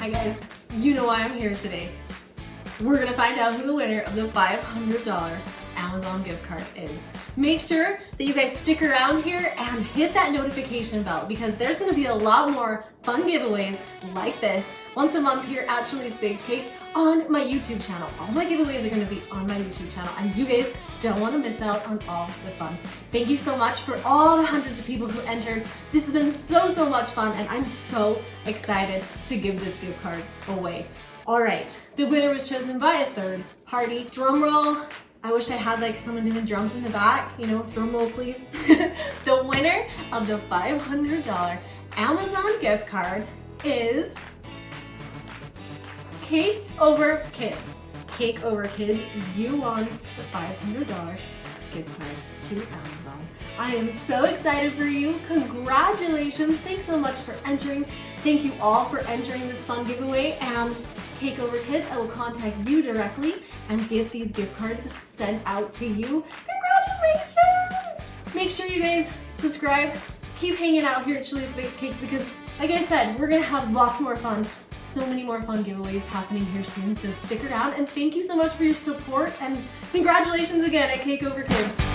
Hi guys, you know why I'm here today. We're gonna find out who the winner of the $500 Amazon gift card is. Make sure that you guys stick around here and hit that notification bell because there's gonna be a lot more fun giveaways like this once a month here at Chili's Baked Cakes on my YouTube channel. All my giveaways are gonna be on my YouTube channel and you guys don't wanna miss out on all the fun. Thank you so much for all the hundreds of people who entered. This has been so much fun and I'm so excited to give this gift card away. All right, the winner was chosen by a third party. Drum roll. I wish I had like someone doing drums in the back, you know, drum roll please. The winner of the $500 Amazon gift card is Cake Over Kids. Cake Over Kids, you won the $500 gift card to Amazon. I am so excited for you. Congratulations. Thanks so much for entering. Thank you all for entering this fun giveaway, and Cake Over Kids, I will contact you directly and get these gift cards sent out to you. Congratulations! Make sure you guys subscribe. Keep hanging out here at Chili's Baked Cakes because, like I said, we're gonna have lots more fun. So many more fun giveaways happening here soon, so stick around and thank you so much for your support and congratulations again at Cake Over Kids.